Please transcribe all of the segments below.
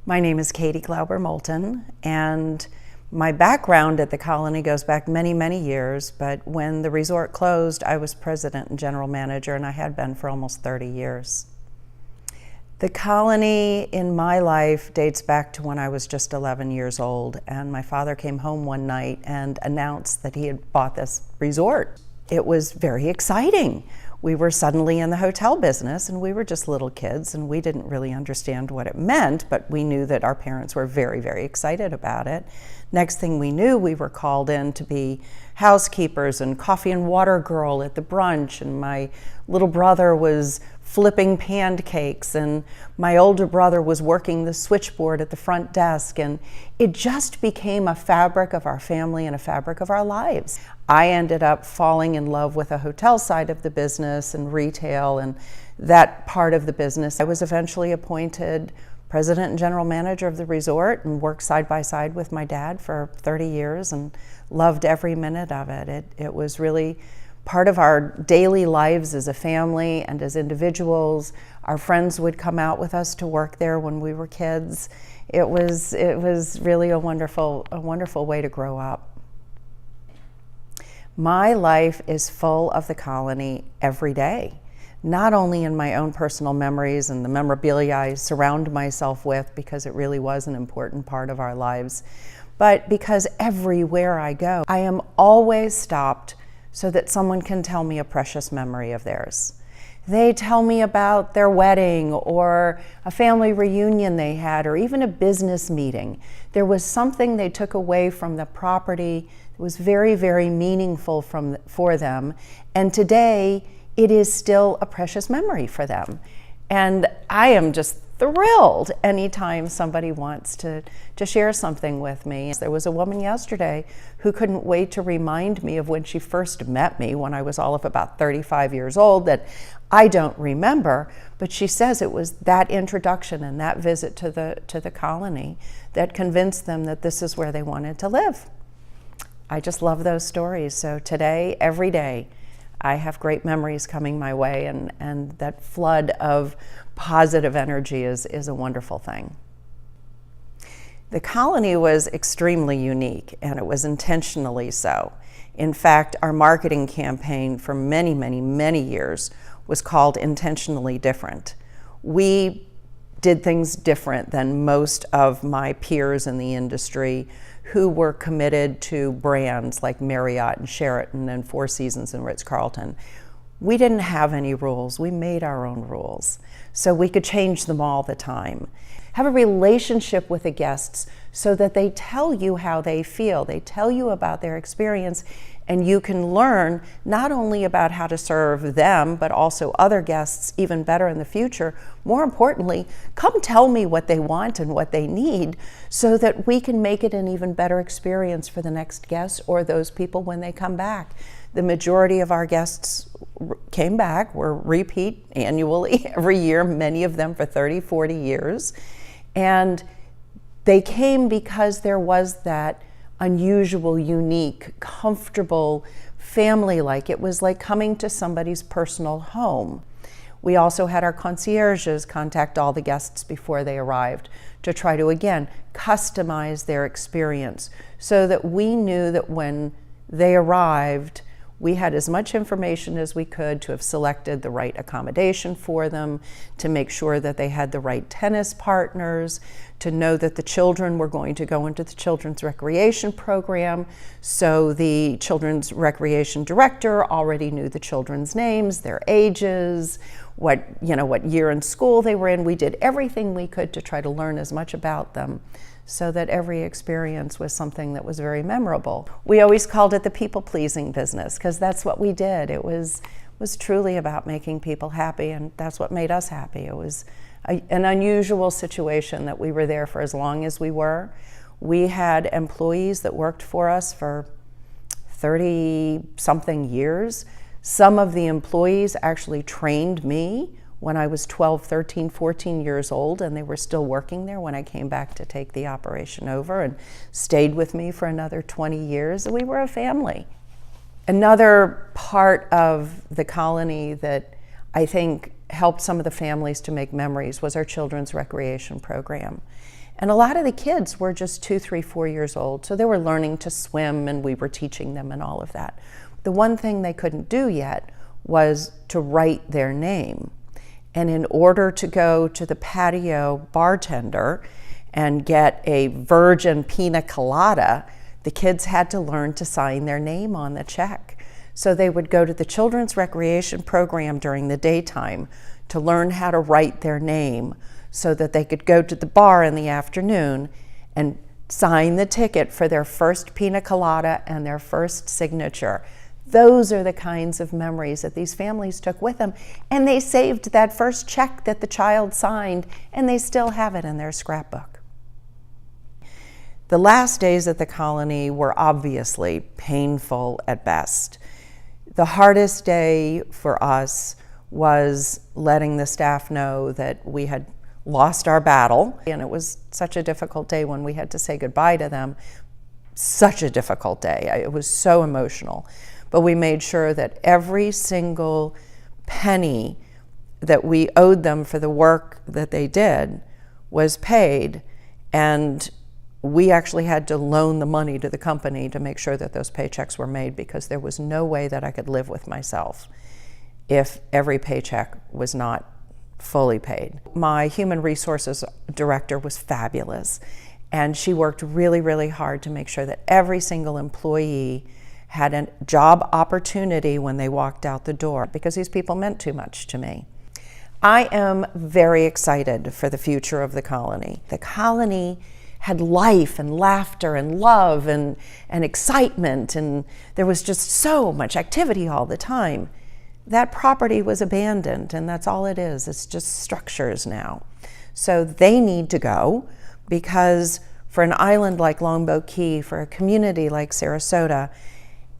My name is Katie Glauber Moulton, and my background at the Colony goes back many, many years, but when the resort closed, I was president and general manager, and I had been for almost 30 years. The Colony in my life dates back to when I was just 11 years old, and my father came home one night and announced that he had bought this resort. It was very exciting. We were suddenly in the hotel business, and we were just little kids, and we didn't really understand what it meant, but we knew that our parents were very, very excited about it. Next thing we knew, we were called in to be housekeepers and coffee and water girl at the brunch, and my little brother was flipping pancakes, and my older brother was working the switchboard at the front desk, and it just became a fabric of our family and a fabric of our lives. I ended up falling in love with the hotel side of the business and retail and that part of the business. I was eventually appointed president and general manager of the resort and worked side by side with my dad for 30 years and loved every minute of it. It was really part of our daily lives as a family and as individuals. Our friends would come out with us to work there when we were kids. It was really a wonderful way to grow up. My life is full of the Colony every day, not only in my own personal memories and the memorabilia I surround myself with, because it really was an important part of our lives, but because everywhere I go, I am always stopped so that someone can tell me a precious memory of theirs. They tell me about their wedding or a family reunion they had, or even a business meeting. There was something they took away from the property that was very, very meaningful for them. And today, it is still a precious memory for them. And I am just thrilled anytime somebody wants to share something with me. There was a woman yesterday who couldn't wait to remind me of when she first met me when I was all of about 35 years old that I don't remember, but she says it was that introduction and that visit to the Colony that convinced them that this is where they wanted to live. I just love those stories. So today, every day, I have great memories coming my way, and that flood of positive energy is a wonderful thing. The Colony was extremely unique, and it was intentionally so. In fact, our marketing campaign for many, many, many years was called Intentionally Different. We did things different than most of my peers in the industry who were committed to brands like Marriott and Sheraton and Four Seasons and Ritz-Carlton. We didn't have any rules. We made our own rules, so we could change them all the time. Have a relationship with the guests so that they tell you how they feel. They tell you about their experience, and you can learn not only about how to serve them, but also other guests even better in the future. More importantly, come tell me what they want and what they need so that we can make it an even better experience for the next guest or those people when they come back. The majority of our guests came back, were repeat annually every year, many of them for 30, 40 years. And they came because there was that unusual, unique, comfortable, family-like. It was like coming to somebody's personal home. We also had our concierges contact all the guests before they arrived to try to, again, customize their experience so that we knew that when they arrived, we had as much information as we could to have selected the right accommodation for them, to make sure that they had the right tennis partners, to know that the children were going to go into the children's recreation program. So the children's recreation director already knew the children's names, their ages, what year in school they were in. We did everything we could to try to learn as much about them so that every experience was something that was very memorable. We always called it the people-pleasing business because that's what we did. It was truly about making people happy, and that's what made us happy. It was an unusual situation that we were there for as long as we were. We had employees that worked for us for 30-something years. Some of the employees actually trained me when I was 12, 13, 14 years old, and they were still working there when I came back to take the operation over and stayed with me for another 20 years. We were a family. Another part of the Colony that I think helped some of the families to make memories was our children's recreation program. And a lot of the kids were just 2, 3, 4 years old, so they were learning to swim and we were teaching them and all of that. The one thing they couldn't do yet was to write their name. And in order to go to the patio bartender and get a virgin pina colada, the kids had to learn to sign their name on the check. So they would go to the children's recreation program during the daytime to learn how to write their name so that they could go to the bar in the afternoon and sign the ticket for their first pina colada and their first signature. Those are the kinds of memories that these families took with them, and they saved that first check that the child signed, and they still have it in their scrapbook. The last days at the colony were obviously painful at best. The hardest day for us was letting the staff know that we had lost our battle, and it was such a difficult day when we had to say goodbye to them. Such a difficult day. It was so emotional. But we made sure that every single penny that we owed them for the work that they did was paid, and we actually had to loan the money to the company to make sure that those paychecks were made, because there was no way that I could live with myself if every paycheck was not fully paid. My human resources director was fabulous, and she worked really, really hard to make sure that every single employee had a job opportunity when they walked out the door, because these people meant too much to me. I am very excited for the future of the colony. The colony had life and laughter and love and excitement, and there was just so much activity all the time. That property was abandoned, and that's all it is. It's just structures now. So they need to go, because for an island like Longboat Key, for a community like Sarasota,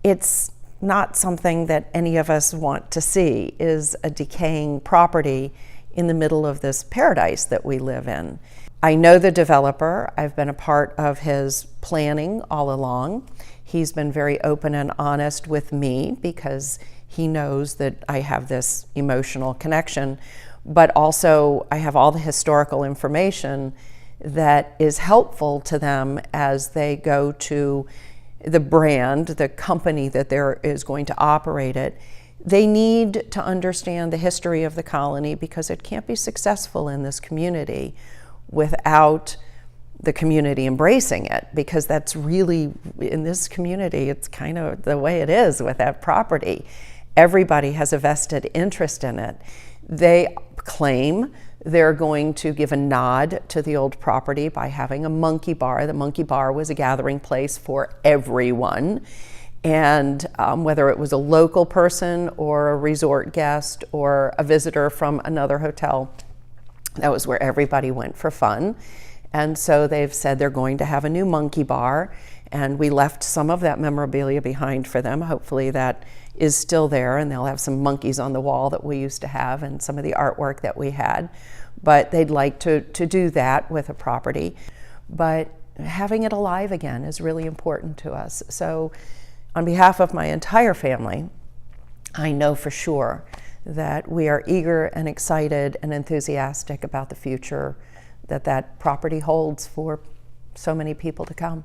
it's not something that any of us want to see, is a decaying property in the middle of this paradise that we live in. I know the developer. I've been a part of his planning all along. He's been very open and honest with me, because he knows that I have this emotional connection, but also I have all the historical information that is helpful to them as they go to the brand, the company that there is going to operate it. They need to understand the history of the colony, because it can't be successful in this community without the community embracing it, because that's really, in this community, it's kind of the way it is with that property. Everybody has a vested interest in it. They claim they're going to give a nod to the old property by having a monkey bar. The monkey bar was a gathering place for everyone. And whether it was a local person or a resort guest or a visitor from another hotel, that was where everybody went for fun. And so they've said they're going to have a new monkey bar, and we left some of that memorabilia behind for them. Hopefully that is still there, and they'll have some monkeys on the wall that we used to have and some of the artwork that we had. But they'd like to do that with a property. But having it alive again is really important to us. So on behalf of my entire family, I know for sure that we are eager and excited and enthusiastic about the future that that property holds for so many people to come.